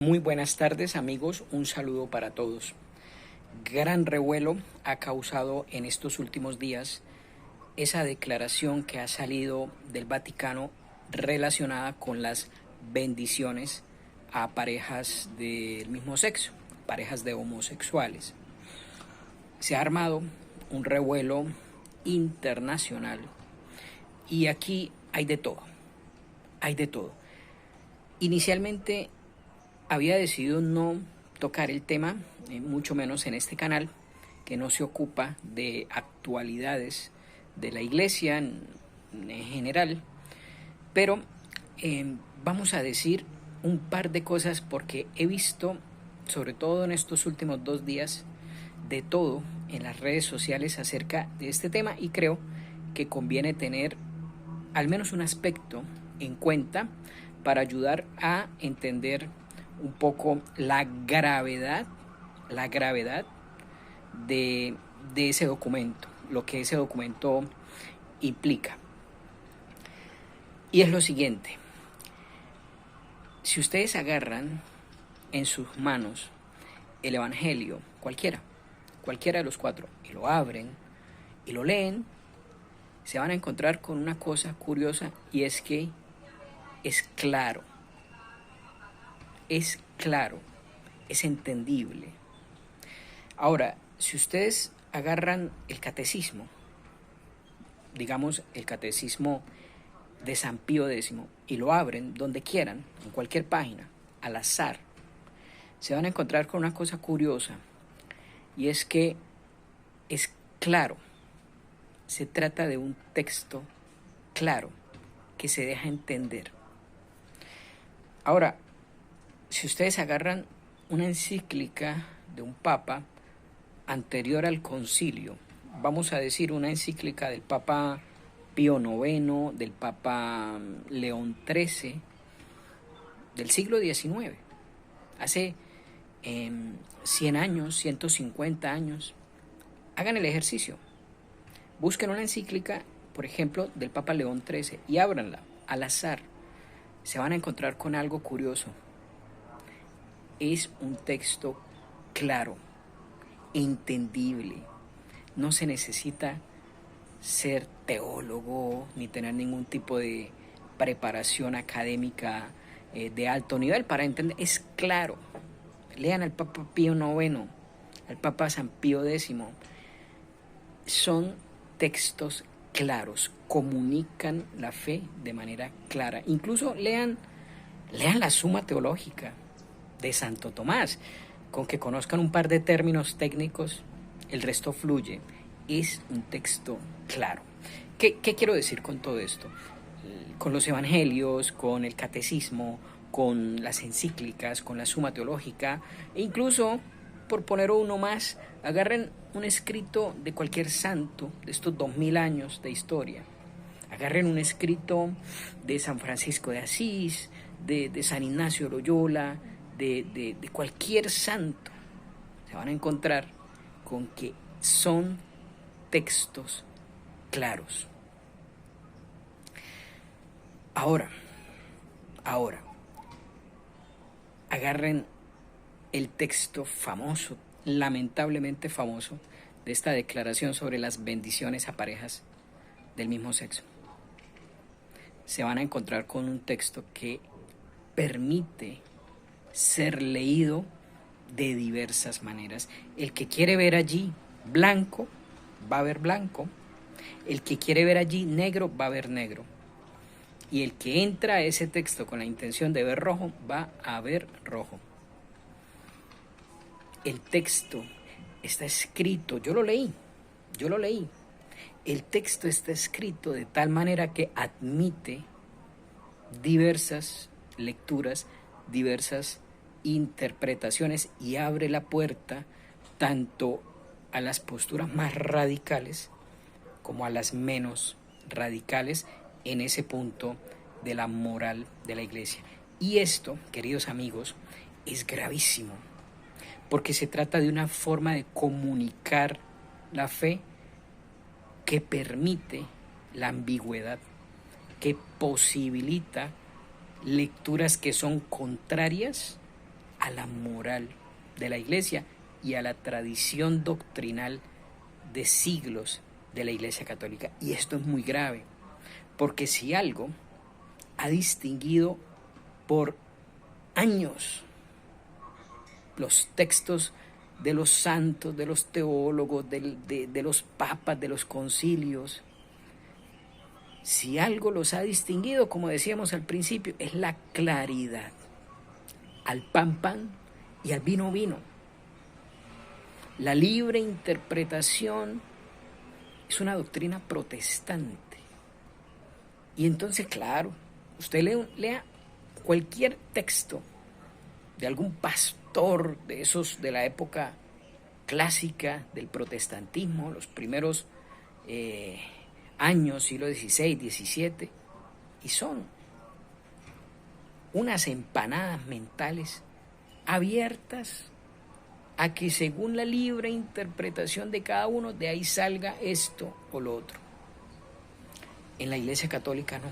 Muy buenas tardes amigos, un saludo para todos. Gran revuelo ha causado en estos últimos días esa declaración que ha salido del Vaticano relacionada con las bendiciones a parejas del mismo sexo, parejas de homosexuales. Se ha armado un revuelo internacional y aquí hay de todo, hay de todo. Inicialmente había decidido no tocar el tema, mucho menos en este canal, que no se ocupa de actualidades de la iglesia en general, pero vamos a decir un par de cosas porque he visto, sobre todo en estos últimos 2 días, de todo en las redes sociales acerca de este tema y creo que conviene tener al menos un aspecto en cuenta para ayudar a entender un poco la gravedad de ese documento, lo que ese documento implica. Y es lo siguiente, si ustedes agarran en sus manos el Evangelio, cualquiera de los 4, y lo abren y lo leen, se van a encontrar con una cosa curiosa y es que es claro, es entendible. Ahora, si ustedes agarran el catecismo, digamos el catecismo de San Pío X, y lo abren donde quieran, en cualquier página, al azar, se van a encontrar con una cosa curiosa, y es que es claro, se trata de un texto claro, que se deja entender. Ahora, si ustedes agarran una encíclica de un papa anterior al concilio, vamos a decir una encíclica del Papa Pío IX, del Papa León XIII, del siglo XIX, hace 100 años, 150 años, hagan el ejercicio. Busquen una encíclica, por ejemplo, del Papa León XIII y ábranla al azar. Se van a encontrar con algo curioso. Es un texto claro, entendible. No se necesita ser teólogo ni tener ningún tipo de preparación académica de alto nivel para entender. Es claro. Lean al Papa Pío IX, al Papa San Pío X. Son textos claros, comunican la fe de manera clara. Incluso lean la Suma Teológica de Santo Tomás, con que conozcan un par de términos técnicos, el resto fluye. Es un texto claro. ¿Qué quiero decir con todo esto? Con los evangelios, con el catecismo, con las encíclicas, con la Suma Teológica, e incluso, por poner uno más, agarren un escrito de cualquier santo de estos 2000 años de historia. Agarren un escrito de San Francisco de Asís, de San Ignacio de Loyola, de cualquier santo. Se van a encontrar con que son textos claros. Ahora, agarren el texto famoso, lamentablemente famoso, de esta declaración sobre las bendiciones a parejas del mismo sexo. Se van a encontrar con un texto que permite ser leído de diversas maneras. El que quiere ver allí blanco, va a ver blanco. El que quiere ver allí negro, va a ver negro. Y el que entra a ese texto con la intención de ver rojo, va a ver rojo. El texto está escrito, yo lo leí. El texto está escrito de tal manera que admite diversas lecturas, diversas interpretaciones y abre la puerta tanto a las posturas más radicales como a las menos radicales en ese punto de la moral de la iglesia. Y esto, queridos amigos, es gravísimo, porque se trata de una forma de comunicar la fe que permite la ambigüedad, que posibilita lecturas que son contrarias a la moral de la Iglesia y a la tradición doctrinal de siglos de la Iglesia Católica. Y esto es muy grave, porque si algo ha distinguido por años los textos de los santos, de los teólogos, de los papas, de los concilios, si algo los ha distinguido, como decíamos al principio, es la claridad. Al pan, pan y al vino, vino. La libre interpretación es una doctrina protestante. Y entonces, claro, usted lea cualquier texto de algún pastor de esos de la época clásica del protestantismo, los primeros años, siglo XVI, XVII, y son unas empanadas mentales abiertas a que según la libre interpretación de cada uno, de ahí salga esto o lo otro. En la Iglesia Católica no.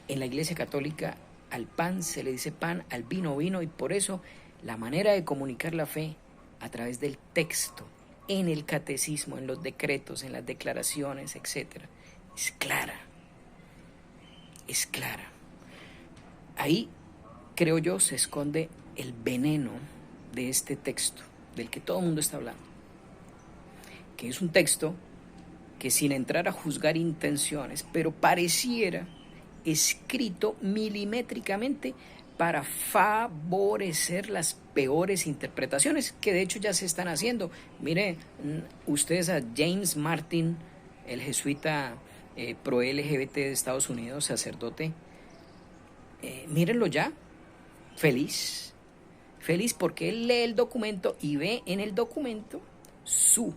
En la Iglesia Católica al pan se le dice pan, al vino, vino, y por eso la manera de comunicar la fe a través del texto, en el catecismo, en los decretos, en las declaraciones, etc., es clara. Es clara. Ahí, creo yo, se esconde el veneno de este texto, del que todo el mundo está hablando, que es un texto que, sin entrar a juzgar intenciones, pero pareciera escrito milimétricamente para favorecer las peores interpretaciones, que de hecho ya se están haciendo. Mire ustedes a James Martin, el jesuita pro LGBT de Estados Unidos, sacerdote, mírenlo ya, feliz porque él lee el documento y ve en el documento su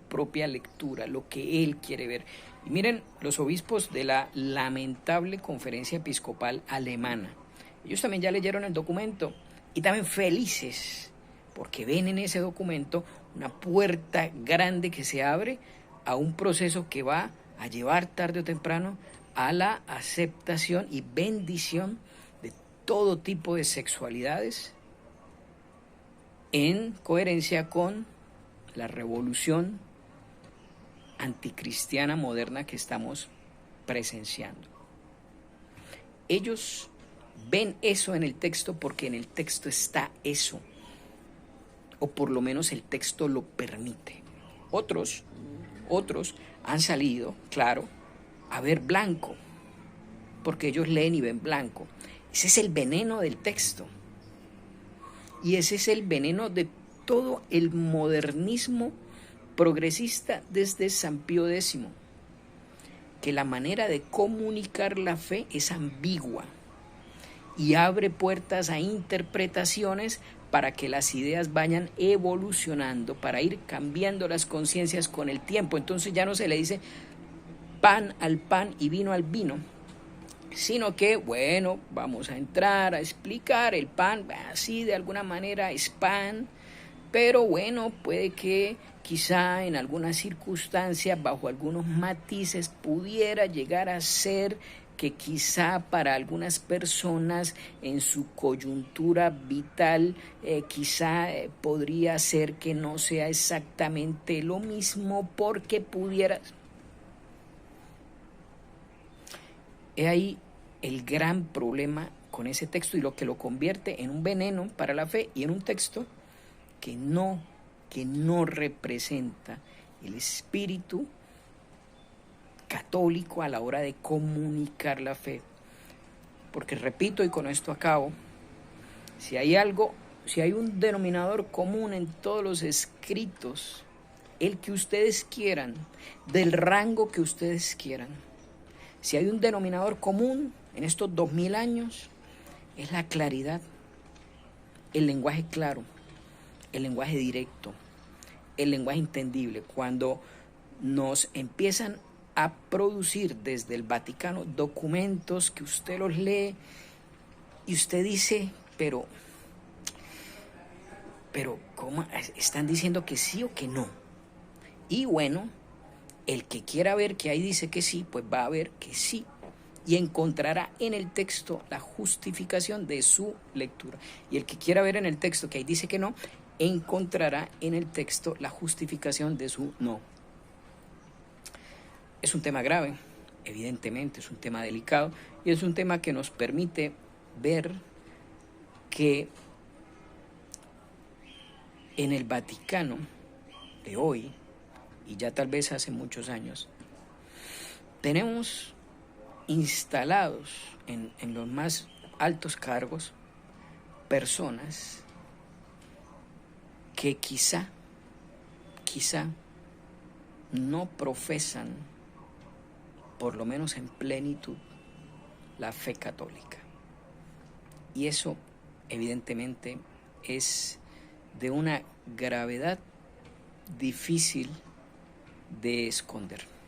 propia lectura, lo que él quiere ver. Y miren, los obispos de la lamentable Conferencia Episcopal Alemana, ellos también ya leyeron el documento y también felices porque ven en ese documento una puerta grande que se abre a un proceso que va a llevar tarde o temprano a la aceptación y bendición de todo tipo de sexualidades, en coherencia con la revolución anticristiana moderna que estamos presenciando. Ellos ven eso en el texto porque en el texto está eso, o por lo menos el texto lo permite. Otros han salido, claro, a ver blanco, porque ellos leen y ven blanco. Ese es el veneno del texto. Y ese es el veneno de todo el modernismo progresista desde San Pío X, que la manera de comunicar la fe es ambigua y abre puertas a interpretaciones para que las ideas vayan evolucionando, para ir cambiando las conciencias con el tiempo. Entonces ya no se le dice pan al pan y vino al vino, sino que, bueno, vamos a entrar a explicar el pan, así de alguna manera es pan, pero bueno, puede que quizá en algunas circunstancias, bajo algunos matices, pudiera llegar a ser que quizá para algunas personas en su coyuntura vital, podría ser que no sea exactamente lo mismo, porque pudiera. He ahí el gran problema con ese texto y lo que lo convierte en un veneno para la fe y en un texto que no representa el espíritu católico a la hora de comunicar la fe. Porque repito, y con esto acabo, si hay un denominador común en todos los escritos, el que ustedes quieran, del rango que ustedes quieran, si hay un denominador común en estos 2000 años, es la claridad, el lenguaje claro, el lenguaje directo, el lenguaje entendible. Cuando nos empiezan a producir desde el Vaticano documentos que usted los lee y usted dice, pero ¿cómo están diciendo que sí o que no? Y bueno, el que quiera ver que ahí dice que sí, pues va a ver que sí. y encontrará en el texto la justificación de su lectura. Y el que quiera ver en el texto que ahí dice que no, encontrará en el texto la justificación de su no. Es un tema grave, evidentemente, es un tema delicado y es un tema que nos permite ver que en el Vaticano de hoy, y ya tal vez hace muchos años, tenemos instalados en los más altos cargos personas que quizá no profesan, por lo menos en plenitud, la fe católica. Y eso evidentemente es de una gravedad difícil de esconder.